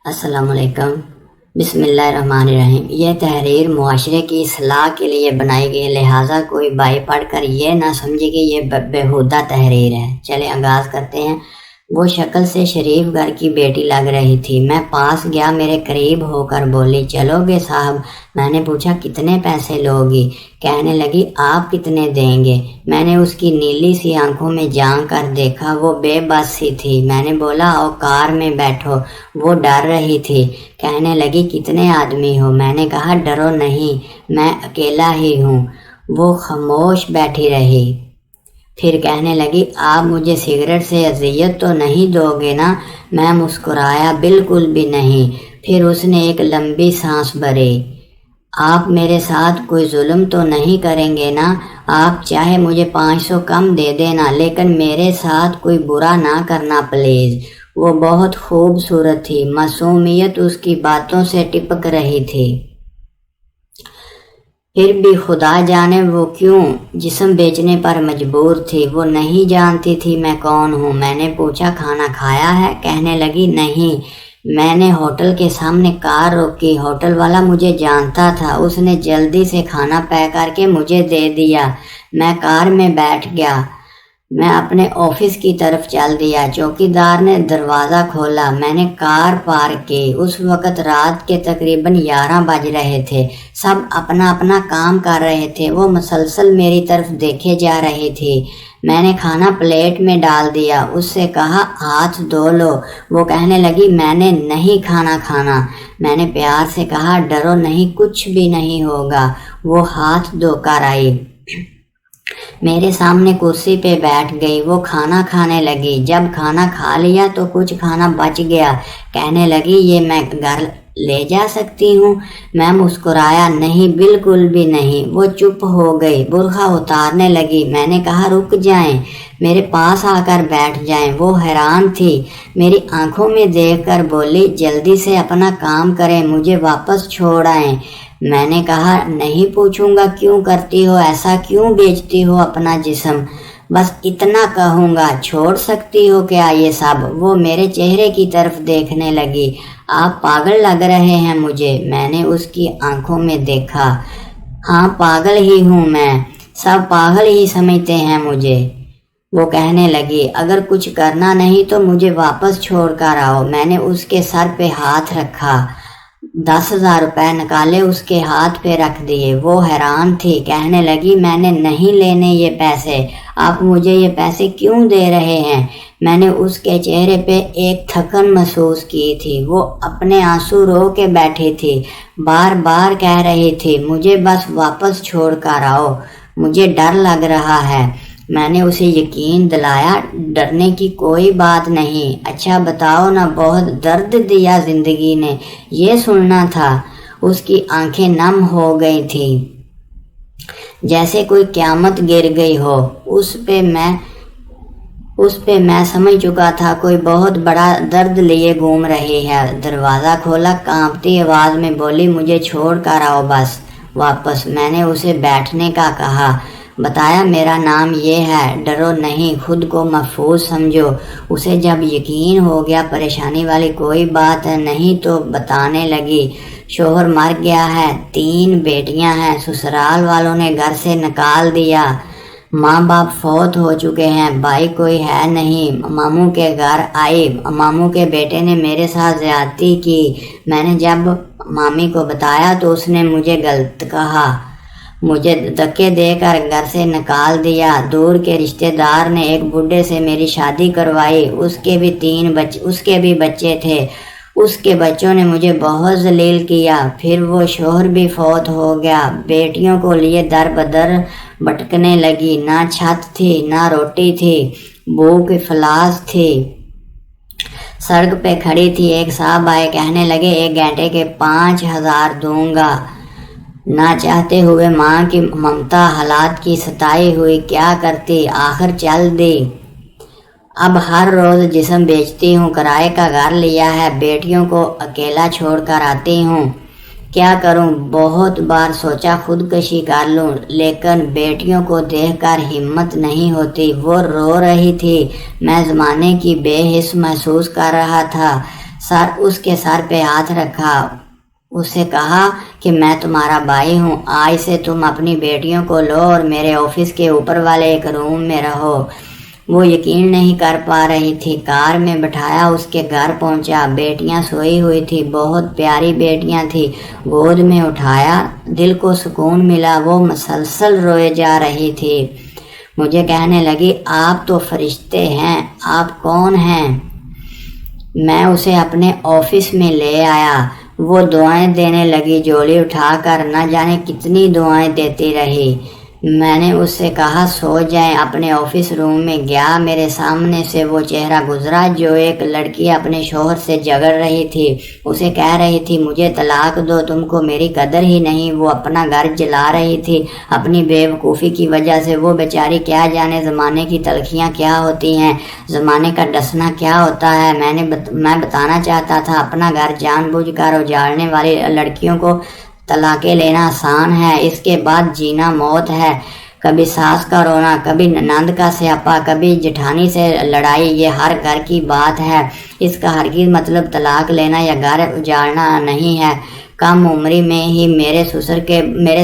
السلام علیکم۔ بسم اللہ الرحمن الرحیم۔ یہ تحریر معاشرے کی اصلاح کے لیے بنائی گئی ہے، لہٰذا کوئی بھائی پڑھ کر یہ نہ سمجھے کہ یہ بیہودہ تحریر ہے۔ چلے آغاز کرتے ہیں۔ وہ شکل سے شریف گھر کی بیٹی لگ رہی تھی۔ میں پاس گیا، میرے قریب ہو کر بولی، چلو گے صاحب؟ میں نے پوچھا، کتنے پیسے لوگی؟ کہنے لگی، آپ کتنے دیں گے؟ میں نے اس کی نیلی سی آنکھوں میں جھانک کر دیکھا، وہ بے بس سی تھی۔ میں نے بولا، آؤ کار میں بیٹھو۔ وہ ڈر رہی تھی۔ کہنے لگی، کتنے آدمی ہو؟ میں نے کہا، ڈرو نہیں، میں اکیلا ہی ہوں۔ وہ خاموش بیٹھی رہی۔ پھر کہنے لگی، آپ مجھے سگریٹ سے اذیت تو نہیں دو گے نا؟ میں مسکرایا، بالکل بھی نہیں۔ پھر اس نے ایک لمبی سانس بھری۔ آپ میرے ساتھ کوئی ظلم تو نہیں کریں گے نا؟ آپ چاہے مجھے 500 کم دے دینا، لیکن میرے ساتھ کوئی برا نہ کرنا پلیز۔ وہ بہت خوبصورت تھی، معصومیت اس کی باتوں سے ٹپک رہی تھی۔ پھر بھی خدا جانے وہ کیوں جسم بیچنے پر مجبور تھی۔ وہ نہیں جانتی تھی میں کون ہوں۔ میں نے پوچھا، کھانا کھایا ہے؟ کہنے لگی، نہیں۔ میں نے ہوٹل کے سامنے کار روکی۔ ہوٹل والا مجھے جانتا تھا، اس نے جلدی سے کھانا پیک کر کے مجھے دے دیا۔ میں کار میں بیٹھ گیا۔ میں اپنے آفس کی طرف چل دیا۔ چوکیدار نے دروازہ کھولا۔ میں نے کار پارک کی۔ اس وقت رات کے تقریباً 11 بج رہے تھے۔ سب اپنا اپنا کام کر رہے تھے۔ وہ مسلسل میری طرف دیکھے جا رہی تھی۔ میں نے کھانا پلیٹ میں ڈال دیا۔ اس سے کہا، ہاتھ دھو لو۔ وہ کہنے لگی، میں نے نہیں کھانا۔ میں نے پیار سے کہا، ڈرو نہیں، کچھ بھی نہیں ہوگا۔ وہ ہاتھ دھو کر آئی، میرے سامنے کرسی پہ بیٹھ گئی۔ وہ کھانا کھانے لگی۔ جب کھانا کھا لیا تو کچھ کھانا بچ گیا۔ کہنے لگی، یہ میں گھر لے جا سکتی ہوں؟ میں مسکرایا، نہیں، بالکل بھی نہیں۔ وہ چپ ہو گئی، برقع اتارنے لگی۔ میں نے کہا، رک جائیں، میرے پاس آ کر بیٹھ جائیں۔ وہ حیران تھی، میری آنکھوں میں دیکھ کر بولی، جلدی سے اپنا کام کریں، مجھے واپس چھوڑ آئیں۔ میں نے کہا، نہیں پوچھوں گا کیوں کرتی ہو ایسا، کیوں بیچتی ہو اپنا جسم؟ بس اتنا کہوں گا، چھوڑ سکتی ہو کیا یہ سب؟ وہ میرے چہرے کی طرف دیکھنے لگی۔ آپ پاگل لگ رہے ہیں مجھے۔ میں نے اس کی آنکھوں میں دیکھا۔ ہاں، پاگل ہی ہوں میں، سب پاگل ہی سمجھتے ہیں مجھے۔ وہ کہنے لگی، اگر کچھ کرنا نہیں تو مجھے واپس چھوڑ کر آؤ۔ میں نے اس کے سر پہ ہاتھ رکھا، 10,000 روپے نکالے، اس کے ہاتھ پہ رکھ دیے۔ وہ حیران تھی، کہنے لگی، میں نے نہیں لینے یہ پیسے، آپ مجھے یہ پیسے کیوں دے رہے ہیں؟ میں نے اس کے چہرے پہ ایک تھکن محسوس کی تھی۔ وہ اپنے آنسو رو کے بیٹھی تھی، بار بار کہہ رہی تھی، مجھے بس واپس چھوڑ کر آؤ، مجھے ڈر لگ رہا ہے۔ میں نے اسے یقین دلایا، ڈرنے کی کوئی بات نہیں۔ اچھا بتاؤ نا، بہت درد دیا زندگی نے، یہ سننا تھا۔ اس کی آنکھیں نم ہو گئی تھیں، جیسے کوئی قیامت گر گئی ہو۔ اس پہ میں سمجھ چکا تھا، کوئی بہت بڑا درد لیے گھوم رہی ہے۔ دروازہ کھولا، کانپتی آواز میں بولی، مجھے چھوڑ کر آؤ بس واپس۔ میں نے اسے بیٹھنے کا کہا، بتایا، میرا نام یہ ہے، ڈرو نہیں، خود کو محفوظ سمجھو۔ اسے جب یقین ہو گیا پریشانی والی کوئی بات نہیں تو بتانے لگی، شوہر مر گیا ہے، 3 بیٹیاں ہیں، سسرال والوں نے گھر سے نکال دیا، ماں باپ فوت ہو چکے ہیں، بھائی کوئی ہے نہیں۔ ماموں کے گھر آئی، ماموں کے بیٹے نے میرے ساتھ زیادتی کی۔ میں نے جب مامی کو بتایا تو اس نے مجھے غلط کہا، مجھے دھکے دے کر گھر سے نکال دیا۔ دور کے رشتہ دار نے ایک بڈھے سے میری شادی کروائی، اس کے بھی بچے تھے۔ اس کے بچوں نے مجھے بہت ذلیل کیا۔ پھر وہ شوہر بھی فوت ہو گیا۔ بیٹیوں کو لیے در بدر بھٹکنے لگی، نہ چھت تھی، نہ روٹی تھی، بھوک افلاس تھی۔ سڑک پہ کھڑی تھی، ایک صاحب آئے، کہنے لگے، 1 گھنٹے کے 5,000 دوں گا۔ نہ چاہتے ہوئے ماں کی ممتا، حالات کی ستائی ہوئی، کیا کرتی، آخر چل دی۔ اب ہر روز جسم بیچتی ہوں، کرائے کا گھر لیا ہے، بیٹیوں کو اکیلا چھوڑ کر آتی ہوں، کیا کروں؟ بہت بار سوچا خودکشی کر لوں، لیکن بیٹیوں کو دیکھ کر ہمت نہیں ہوتی۔ وہ رو رہی تھی، میں زمانے کی بے حس محسوس کر رہا تھا۔ اس کے سر پہ ہاتھ رکھا، اسے کہا کہ میں تمہارا بھائی ہوں، آج سے تم اپنی بیٹیوں کو لو اور میرے آفس کے اوپر والے ایک روم میں رہو۔ وہ یقین نہیں کر پا رہی تھی۔ کار میں بٹھایا، اس کے گھر پہنچا، بیٹیاں سوئی ہوئی تھی، بہت پیاری بیٹیاں تھی، گود میں اٹھایا، دل کو سکون ملا، وہ مسلسل روئے جا رہی تھی۔ مجھے کہنے لگی آپ تو فرشتے ہیں، آپ کون ہیں؟ میں اسے اپنے آفس میں لے آیا، وہ دعائیں دینے لگی، جولی اٹھا کر نہ جانے کتنی دعائیں دیتی رہی۔ میں نے اس سے کہا سو جائیں، اپنے آفس روم میں گیا، میرے سامنے سے وہ چہرہ گزرا جو ایک لڑکی اپنے شوہر سے جھگڑ رہی تھی، اسے کہہ رہی تھی مجھے طلاق دو، تم کو میری قدر ہی نہیں۔ وہ اپنا گھر جلا رہی تھی اپنی بے وقوفی کی وجہ سے۔ وہ بیچاری کیا جانے زمانے کی تلخیاں کیا ہوتی ہیں، زمانے کا ڈسنا کیا ہوتا ہے۔ میں بتانا چاہتا تھا اپنا گھر جان بوجھ کر اجاڑنے والی لڑکیوں کو طلاقیں لینا آسان ہے، اس کے بعد جینا موت ہے۔ کبھی ساس کا رونا، کبھی نند کا سیاپا، کبھی جٹھانی سے لڑائی، یہ ہر گھر کی بات ہے۔ اس کا ہرگز مطلب طلاق لینا یا گھر اجاڑنا نہیں ہے۔ کم عمری میں ہی میرے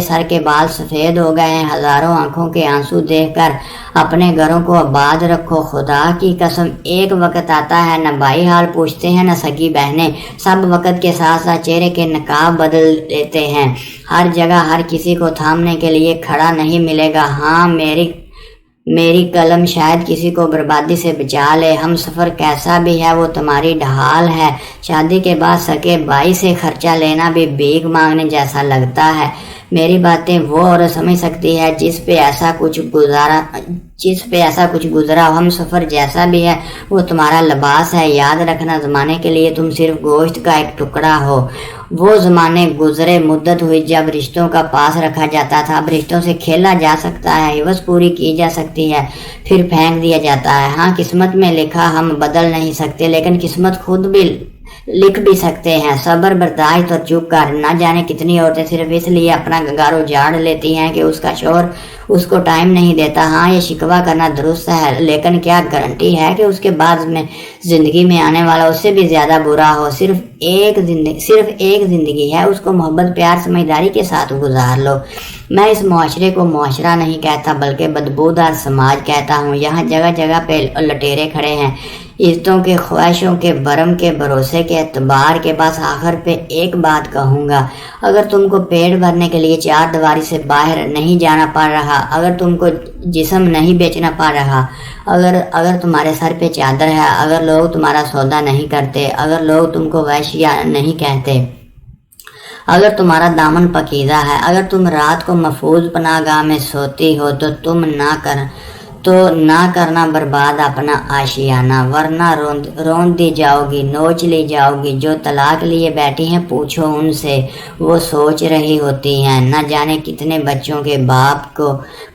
سر کے بال سفید ہو گئے ہیں۔ ہزاروں آنکھوں کے آنسو دیکھ کر اپنے گھروں کو آباد رکھو، خدا کی قسم ایک وقت آتا ہے نہ بھائی حال پوچھتے ہیں نہ سگی بہنیں، سب وقت کے ساتھ ساتھ چہرے کے نقاب بدل دیتے ہیں۔ ہر جگہ ہر کسی کو تھامنے کے لیے کھڑا نہیں ملے گا۔ ہاں میری قلم شاید کسی کو بربادی سے بچا لے۔ ہم سفر کیسا بھی ہے وہ تمہاری ڈھال ہے۔ شادی کے بعد سکے بھائی سے خرچہ لینا بھی بھیک مانگنے جیسا لگتا ہے۔ میری باتیں وہ عورت سمجھ سکتی ہے جس پہ ایسا کچھ گزرا۔ ہم سفر جیسا بھی ہے وہ تمہارا لباس ہے۔ یاد رکھنا زمانے کے لیے تم صرف گوشت کا ایک ٹکڑا ہو۔ وہ زمانے گزرے، مدت ہوئی جب رشتوں کا پاس رکھا جاتا تھا، اب رشتوں سے کھیلا جا سکتا ہے، عوض پوری کی جا سکتی ہے، پھر پھینک دیا جاتا ہے۔ ہاں قسمت میں لکھا ہم بدل نہیں سکتے، لیکن قسمت خود بھی لکھ بھی سکتے ہیں۔ صبر، برداشت اور چپ کر۔ نہ جانے کتنی عورتیں صرف اس لیے اپنا گھر اجاڑ لیتی ہیں کہ اس کا شوہر اس کو ٹائم نہیں دیتا۔ ہاں یہ شکوہ کرنا درست ہے، لیکن کیا گارنٹی ہے کہ اس کے بعد میں زندگی میں آنے والا اس سے بھی زیادہ برا ہو؟ صرف ایک زندگی ہے، اس کو محبت، پیار، سمجھداری کے ساتھ گزار لو۔ میں اس معاشرے کو معاشرہ نہیں کہتا بلکہ بدبودار سماج کہتا ہوں۔ یہاں جگہ جگہ پہ لٹیرے کھڑے ہیں، عزتوں کے، خواہشوں کے، برم کے، بھروسے کے، اعتبار کے۔ بس آخر پہ ایک بات کہوں گا، اگر تم کو پیٹ بھرنے کے لیے چار دیواری سے باہر نہیں جانا پڑ رہا، اگر تم کو جسم نہیں بیچنا پڑ رہا، اگر تمہارے سر پہ چادر ہے، اگر لوگ تمہارا سودا نہیں کرتے، اگر لوگ تم کو ویشیا نہیں کہتے، اگر تمہارا دامن پکیزہ ہے، اگر تم رات کو محفوظ پناہ گاہ میں سوتی ہو، تو نہ کرنا برباد اپنا آشیانہ، ورنہ روند دی جاؤ گی، نوچ لی جاؤ گی۔ جو طلاق لیے بیٹھی ہیں پوچھو ان سے، وہ سوچ رہی ہوتی ہیں نہ جانے کتنے بچوں کے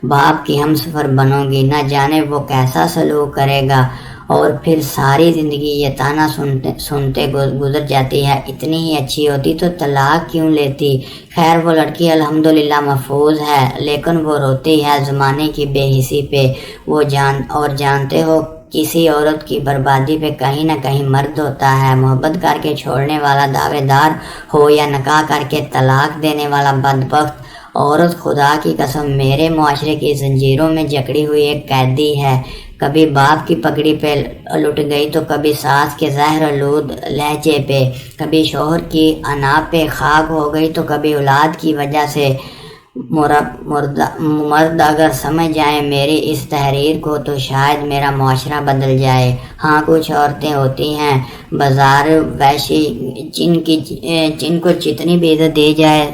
باپ کی ہم سفر بنو گی، نہ جانے وہ کیسا سلوک کرے گا، اور پھر ساری زندگی یہ تانا سنتے گزر جاتی ہے اتنی ہی اچھی ہوتی تو طلاق کیوں لیتی؟ خیر وہ لڑکی الحمدللہ محفوظ ہے، لیکن وہ روتی ہے زمانے کی بے حسی پہ۔ جانتے ہو کسی عورت کی بربادی پہ کہیں نہ کہیں مرد ہوتا ہے، محبت کر کے چھوڑنے والا دعوے دار ہو یا نکاح کر کے طلاق دینے والا بدبخت عورت۔ خدا کی قسم میرے معاشرے کی زنجیروں میں جکڑی ہوئی ایک قیدی ہے، کبھی باپ کی پگڑی پہ لٹ گئی تو کبھی ساس کے زہر آلود لہجے پہ، کبھی شوہر کی انا پہ خاک ہو گئی تو کبھی اولاد کی وجہ سے۔ مرد اگر سمجھ جائیں میری اس تحریر کو تو شاید میرا معاشرہ بدل جائے۔ ہاں کچھ عورتیں ہوتی ہیں بازار ویشی، جن کو جتنی بھی عزت دی جائے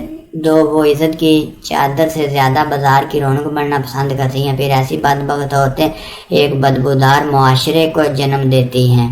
وہ عزت کی چادر سے زیادہ بازار کی رونق بڑھنا پسند کرتی ہیں، پھر ایسی بدبخت عورتیں ایک بدبودار معاشرے کو جنم دیتی ہیں۔